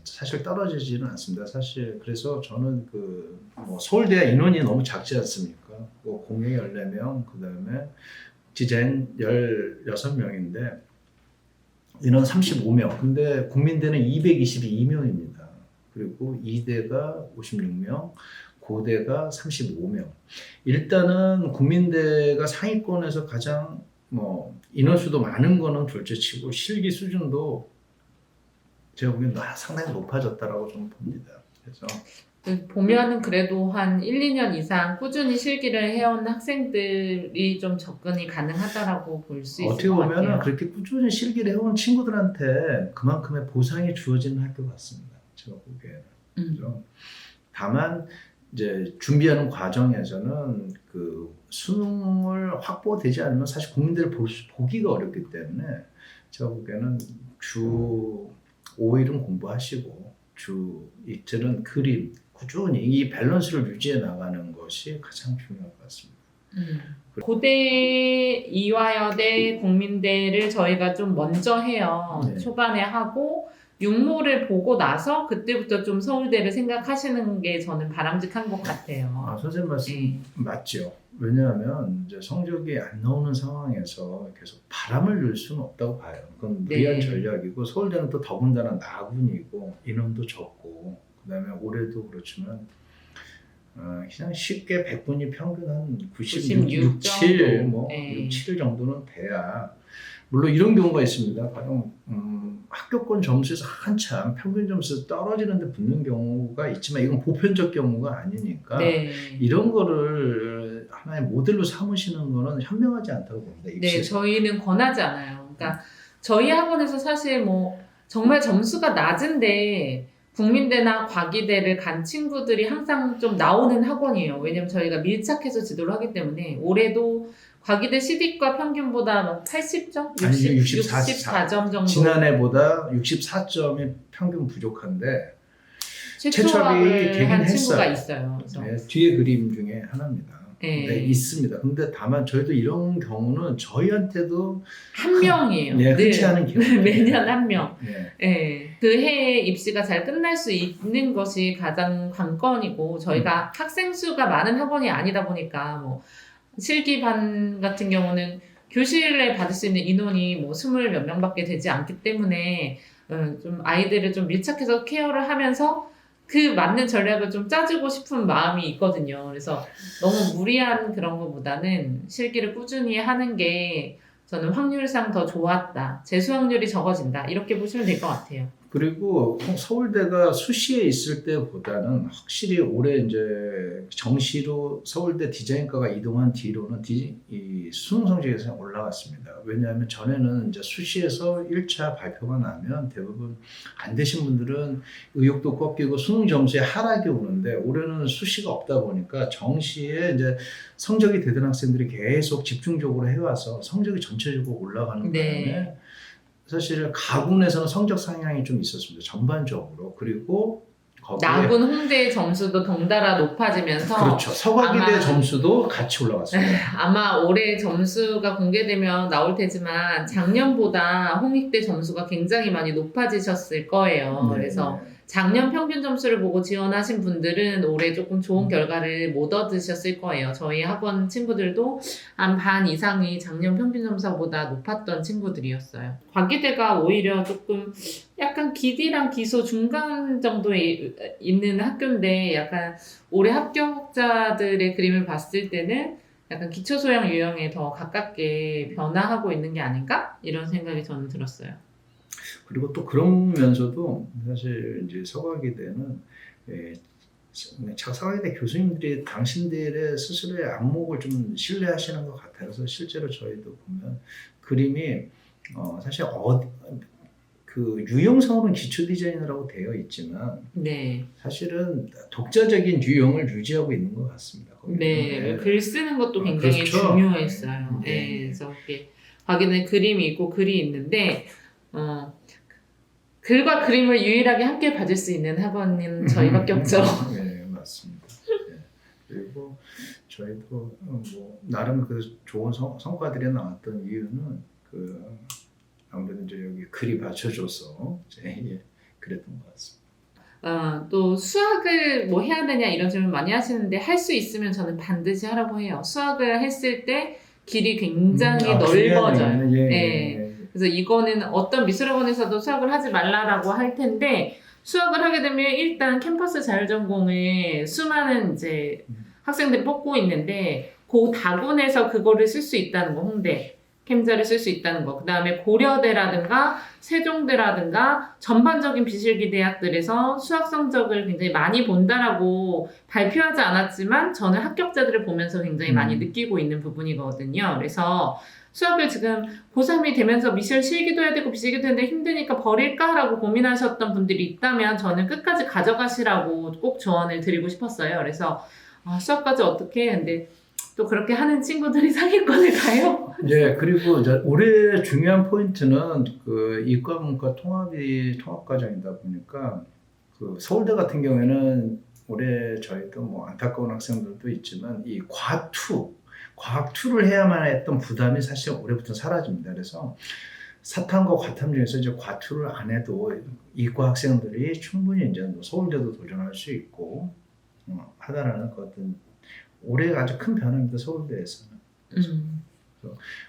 S2: 사실 떨어지지는 않습니다. 사실 그래서 저는 뭐 서울대가 인원이 너무 작지 않습니까? 공대 14명, 그다음에 디자인 16명인데 인원 35명. 근데 국민대는 222명입니다. 그리고 이대가 56명, 고대가 35명. 일단은 국민대가 상위권에서 가장 뭐 인원수도 많은 거는 둘째치고 실기 수준도 제가 보기엔 상당히 높아졌다라고 좀 봅니다. 그래서
S1: 보면은 그래도 한 1, 2년 이상 꾸준히 실기를 해온 학생들이 좀 접근이 가능하다라고 볼 수 있을
S2: 어떻게
S1: 것
S2: 보면은
S1: 같아요.
S2: 그렇게 꾸준히 실기를 해온 친구들한테 그만큼의 보상이 주어지는 학교 같습니다. 제가 보기에는. 그래서 다만 이제 준비하는 과정에서는 그 수능을 확보되지 않으면 사실 국민들을 보기가 어렵기 때문에 제가 보기에는 주 5일은 공부하시고 주 이틀은 그림 꾸준히 이 밸런스를 유지해 나가는 것이 가장 중요할 것 같습니다.
S1: 고대, 이화여대, 국민대를 저희가 좀 먼저 해요.
S2: 네.
S1: 초반에 하고 육모를 보고 나서 그때부터 좀 서울대를 생각하시는 게 저는 바람직한 것 같아요.
S2: 선생님 말씀 맞죠. 왜냐하면 이제 성적이 안 나오는 상황에서 계속 바람을 넣을 수는 없다고 봐요. 그건 무리한
S1: 네.
S2: 전략이고 서울대는 또 더군다나 나군이고 인원도 적고 그다음에 올해도 그렇지만 그냥 쉽게 100분이 평균 한 96, 7, 뭐
S1: 네.
S2: 6, 7 정도는 돼야 물론 이런 경우가 있습니다. 가령 합격권 점수에서 한참 평균 점수 떨어지는 데 붙는 경우가 있지만 이건 보편적 경우가 아니니까
S1: 네.
S2: 이런 거를 하나의 모델로 삼으시는 거는 현명하지 않다고 봅니다.
S1: 네, 저희는 권하지 않아요. 그러니까 저희 학원에서 사실 뭐 정말 점수가 낮은데 국민대나 과기대를 간 친구들이 항상 좀 나오는 학원이에요. 왜냐면 저희가 밀착해서 지도를 하기 때문에 올해도 과기대 CD과 평균보다 막 80점? 64점 정도.
S2: 지난해보다 64점이 평균 부족한데
S1: 최초학을
S2: 되긴
S1: 한 친구가
S2: 했어요.
S1: 있어요. 그래서
S2: 네, 뒤에 그림 중에 하나입니다.
S1: 네.
S2: 네, 있습니다. 근데 다만 저희도 이런 경우는 저희한테도
S1: 한 명이에요.
S2: 네,
S1: 늘.
S2: 흔치 않은 경우.
S1: 매년 한 명.
S2: 네.
S1: 네, 그 해에 입시가 잘 끝날 수 있는 것이 가장 관건이고 저희가 학생 수가 많은 학원이 아니다 보니까 뭐 실기반 같은 경우는 교실에 받을 수 있는 인원이 뭐 20 몇 명밖에 되지 않기 때문에 좀 아이들을 좀 밀착해서 케어를 하면서 그 맞는 전략을 좀 짜주고 싶은 마음이 있거든요. 그래서 너무 무리한 그런 것보다는 실기를 꾸준히 하는 게 저는 확률상 더 좋았다. 재수 확률이 적어진다. 이렇게 보시면 될 것 같아요.
S2: 그리고 서울대가 수시에 있을 때보다는 확실히 올해 이제 정시로 서울대 디자인과가 이동한 뒤로는 이 수능 성적에서 올라갔습니다. 왜냐하면 전에는 이제 수시에서 1차 발표가 나면 대부분 안 되신 분들은 의욕도 꺾이고 수능 점수에 하락이 오는데 올해는 수시가 없다 보니까 정시에 이제 성적이 되던 학생들이 계속 집중적으로 해와서 성적이 전체적으로 올라가는
S1: 네.
S2: 바람에 사실 가군에서는 성적 상향이 좀 있었습니다. 전반적으로. 그리고 거기에
S1: 나군 홍대 점수도 덩달아 높아지면서
S2: 그렇죠. 서강기대
S1: 아마-
S2: 점수도 같이 올라갔습니다.
S1: 아마 올해 점수가 공개되면 나올 테지만 작년보다 홍익대 점수가 굉장히 많이 높아지셨을 거예요. 그래서 작년 평균 점수를 보고 지원하신 분들은 올해 조금 좋은 결과를 못 얻으셨을 거예요. 저희 학원 친구들도 한 반 이상이 작년 평균 점수보다 높았던 친구들이었어요. 과기대가 오히려 조금 약간 기디랑 기소 중간 정도에 있는 학교인데 약간 올해 합격자들의 그림을 봤을 때는 약간 기초소양 유형에 더 가깝게 변화하고 있는 게 아닌가? 이런 생각이 저는 들었어요.
S2: 그리고 또 그러면서도 사실 이제 서강기대는 서강기대 교수님들이 당신들의 스스로의 안목을 좀 신뢰하시는 것 같아서 실제로 저희도 보면 그림이 사실 그 유형상으로는 기초 디자인이라고 되어 있지만
S1: 네.
S2: 사실은 독자적인 유형을 유지하고 있는 것 같습니다.
S1: 네, 글 쓰는 것도 굉장히
S2: 그렇죠.
S1: 중요했어요.
S2: 네.
S1: 네, 그래서 이렇게 과기는 그림이 있고 글이 있는데, 글과 그림을 유일하게 함께 봐줄 수 있는 학원은 저희밖에 없죠.
S2: 네, 맞습니다. 네. 그리고 저희도 뭐 나름 그 좋은 성과들이 나왔던 이유는 그 아무래도 이제 여기 글이 받쳐줘서 그랬던 것 같습니다.
S1: 또 수학을 뭐 해야 되냐 이런 질문 많이 하시는데 할 수 있으면 저는 반드시 하라고 해요. 수학을 했을 때 길이 굉장히 넓어져요. 네. 그래서 이거는 어떤 미술학원에서도 수학을 하지 말라라고 할 텐데 수학을 하게 되면 일단 캠퍼스 자율전공을 수많은 이제 학생들이 뽑고 있는데 그 다군에서 그거를 쓸 수 있다는 거, 홍대 캠자를 쓸 수 있다는 거. 그 다음에 고려대라든가 세종대라든가 전반적인 비실기 대학들에서 수학 성적을 굉장히 많이 본다라고 발표하지 않았지만 저는 합격자들을 보면서 굉장히 많이 느끼고 있는 부분이거든요. 그래서 수학을 지금 고3이 되면서 미술 실기도 해야 되고 비실기도 해야 되는데 힘드니까 버릴까라고 고민하셨던 분들이 있다면 저는 끝까지 가져가시라고 꼭 조언을 드리고 싶었어요. 그래서 수학까지 어떻게 해? 근데 또 그렇게 하는 친구들이 상위권을 가요?
S2: 네, 그리고 이제 올해 중요한 포인트는 그 이과 문과 통합 과정이다 보니까 그 서울대 같은 경우에는 올해 저희도 뭐 안타까운 학생들도 있지만 이 과학2를 해야만 했던 부담이 사실 올해부터 사라집니다. 그래서 사탐과 과탐 중에서 이제 과투를 안 해도 이과 학생들이 충분히 이제 서울대도 도전할 수 있고 하다라는 그 어떤 올해가 아주 큰 변화입니다. 서울대에서는. 그래서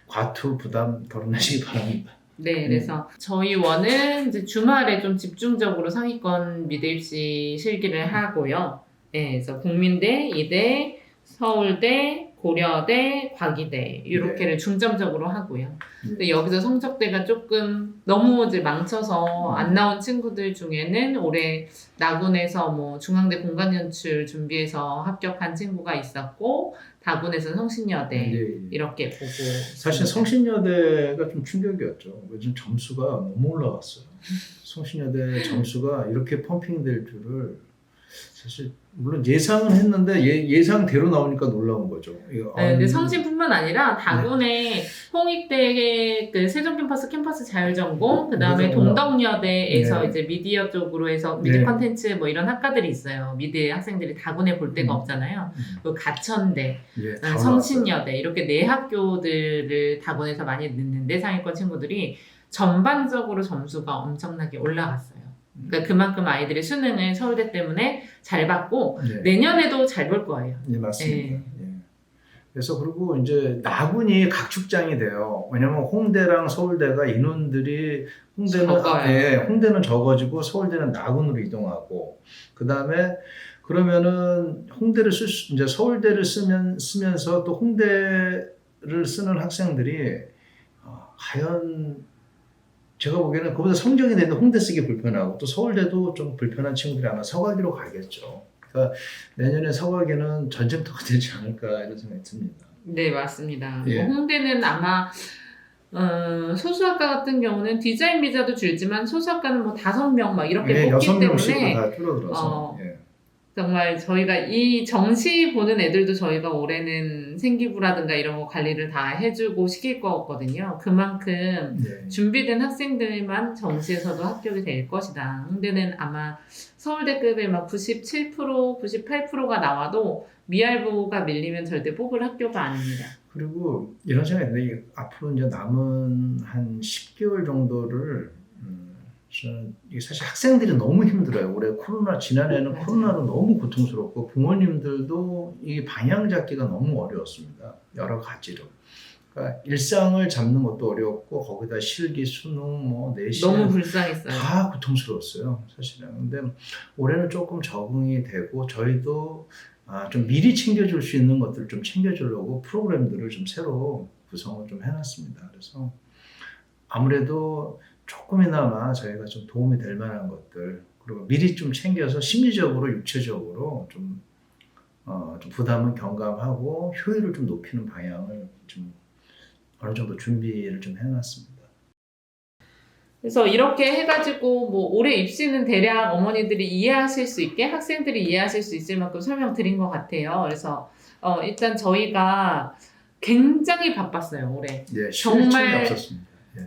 S2: 과투 부담 덜어내시기 바랍니다.
S1: 네, 그래서 저희 원은 이제 주말에 좀 집중적으로 상위권 미대 입시 실기를 하고요. 네, 그래서 국민대, 이대, 서울대, 고려대, 과기대 이렇게를 중점적으로 하고요. 근데 여기서 성적대가 조금 너무 이제 망쳐서 안 나온 친구들 중에는 올해 나군에서 뭐 중앙대 공간연출 준비해서 합격한 친구가 있었고 다군에서는 성신여대 이렇게 보고
S2: 사실 성신여대가 좀 충격이었죠. 요즘 점수가 너무 올라갔어요. 성신여대 점수가 이렇게 펌핑될 줄을 사실 물론 예상은 했는데 예상대로 나오니까 놀라운 거죠.
S1: 네, 근데 성신뿐만 아니라 다군의 홍익대의 그 세종 캠퍼스 자율전공, 그 다음에 동덕여대에서 이제 미디어 쪽으로 해서 미디어 콘텐츠 뭐 이런 학과들이 있어요. 미디어 학생들이 다군에 볼 데가 없잖아요. 그 가천대, 성신여대 이렇게 네 학교들을 다군에서 많이 듣는데 상위권 친구들이 전반적으로 점수가 엄청나게 올라갔어요. 그러니까 그만큼 아이들이 수능을 서울대 때문에 잘 받고 내년에도 잘 볼 거예요.
S2: 네, 맞습니다. 그래서 그리고 이제 나군이 각축장이 돼요. 왜냐면 홍대랑 서울대가 인원들이 홍대는 적어지고 서울대는 나군으로 이동하고 그 다음에 그러면은 이제 서울대를 쓰면서 또 홍대를 쓰는 학생들이 과연 제가 보기에는 그보다 성적이 내도 홍대 쓰기 불편하고 또 서울대도 좀 불편한 친구들이 아마 서강대로 가겠죠. 그러니까 내년에 서강대는 전쟁터가 되지 않을까 이런 생각이 듭니다.
S1: 네, 맞습니다.
S2: 예.
S1: 홍대는 아마 소수학과 같은 경우는 디자인 비자도 줄지만 소수학과는 뭐 5명 막 이렇게
S2: 예,
S1: 뽑기
S2: 6명씩도
S1: 때문에
S2: 다 줄어들어서. 예.
S1: 정말 저희가 이 정시 보는 애들도 저희가 올해는 생기부라든가 이런 거 관리를 다 해주고 시킬 거거든요. 그만큼
S2: 네.
S1: 준비된 학생들만 정시에서도 합격이 될 것이다. 홍대는 아마 서울대급의 막 97%, 98%가 나와도 미알보가 밀리면 절대 뽑을 학교가 아닙니다.
S2: 그리고 이런 생각이 드는데 앞으로 이제 남은 한 10개월 정도를 저는 이게 사실 학생들이 너무 힘들어요. 올해 지난해는
S1: 맞아요.
S2: 코로나로 너무 고통스럽고 부모님들도 이 방향 잡기가 너무 어려웠습니다. 여러 가지로. 그러니까 일상을 잡는 것도 어려웠고 거기다 실기, 수능, 뭐 내신
S1: 너무 불쌍했어요.
S2: 다 고통스러웠어요. 사실은. 근데 올해는 조금 적응이 되고 저희도 좀 미리 챙겨줄 수 있는 것들을 좀 챙겨주려고 프로그램들을 좀 새로 구성을 좀 해놨습니다. 그래서 아무래도 조금이나마 저희가 좀 도움이 될 만한 것들 그리고 미리 좀 챙겨서 심리적으로 육체적으로 좀 부담은 경감하고 효율을 좀 높이는 방향을 좀 어느 정도 준비를 좀 해놨습니다.
S1: 그래서 이렇게 해가지고 뭐 올해 입시는 대략 어머니들이 이해하실 수 있게 학생들이 이해하실 수 있을 만큼 설명드린 것 같아요. 그래서 일단 저희가 굉장히 바빴어요 올해.
S2: 예,
S1: 정말
S2: 정말 없었습니다. 예.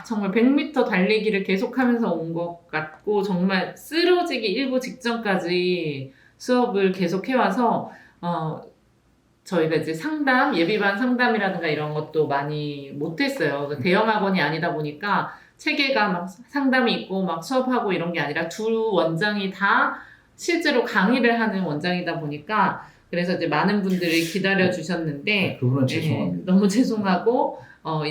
S1: 정말 100m 달리기를 계속하면서 온 것 같고 정말 쓰러지기 일보 직전까지 수업을 계속 해와서 저희가 이제 상담, 예비반 상담이라든가 이런 것도 많이 못했어요. 대형 학원이 아니다 보니까 체계가 막 상담이 있고 막 수업하고 이런 게 아니라 두 원장이 다 실제로 강의를 하는 원장이다 보니까 그래서 이제 많은 분들이 기다려 주셨는데
S2: 그분은 죄송합니다.
S1: 너무 죄송하고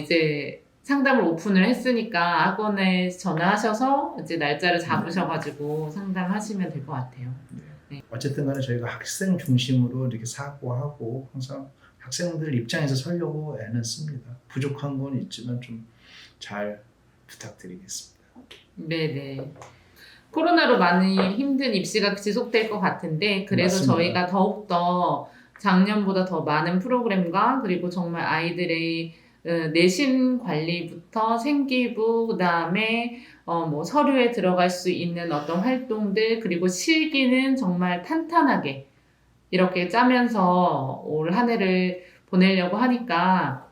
S1: 이제 상담을 오픈을 했으니까 학원에 전화하셔서 이제 날짜를 잡으셔가지고 상담하시면 될 것 같아요. 네.
S2: 어쨌든 간에 저희가 학생 중심으로 이렇게 사고하고 항상 학생들 입장에서 서려고 애는 씁니다. 부족한 건 있지만 좀 잘 부탁드리겠습니다.
S1: 네네. 코로나로 많이 힘든 입시가 지속될 것 같은데 그래서
S2: 맞습니다.
S1: 저희가 더욱더 작년보다 더 많은 프로그램과 그리고 정말 아이들의 내신 관리부터 생기부 그다음에 뭐 서류에 들어갈 수 있는 어떤 활동들 그리고 실기는 정말 탄탄하게 이렇게 짜면서 올 한 해를 보내려고 하니까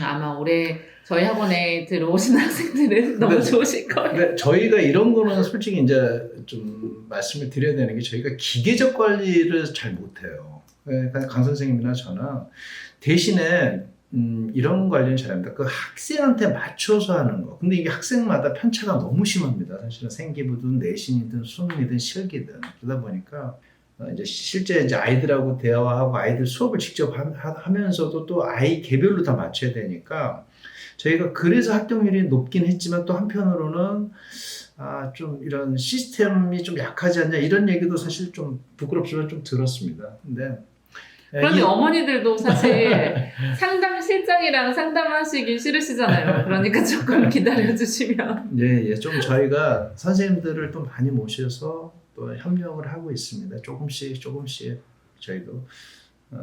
S1: 아마 올해 저희 학원에 들어오신 학생들은 너무 좋으실 거예요.
S2: 근데 저희가 이런 거는 솔직히 이제 좀 말씀을 드려야 되는 게 저희가 기계적 관리를 잘 못해요. 그러니까 강 선생님이나 저나 대신에 이런 관리는 잘합니다. 그 학생한테 맞춰서 하는 거. 근데 이게 학생마다 편차가 너무 심합니다. 사실은 생기부든 내신이든 수능이든 실기든 그러다 보니까 이제 실제 이제 아이들하고 대화하고 아이들 수업을 직접 하면서도 또 아이 개별로 다 맞춰야 되니까 저희가 그래서 합격률이 높긴 했지만 또 한편으로는 좀 이런 시스템이 좀 약하지 않냐 이런 얘기도 사실 좀 부끄럽지만 좀 들었습니다. 근데
S1: 그런데 어머니들도 사실 상담 실장이랑 상담하시기 싫으시잖아요. 그러니까 조금 기다려주시면.
S2: 예, 좀 저희가 선생님들을 또 많이 모셔서 또 협력을 하고 있습니다. 조금씩 저희도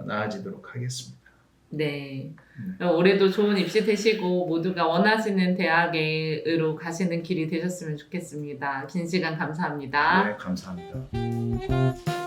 S2: 나아지도록 하겠습니다.
S1: 네. 올해도 좋은 입시 되시고 모두가 원하시는 대학으로 가시는 길이 되셨으면 좋겠습니다. 긴 시간 감사합니다.
S2: 네, 감사합니다.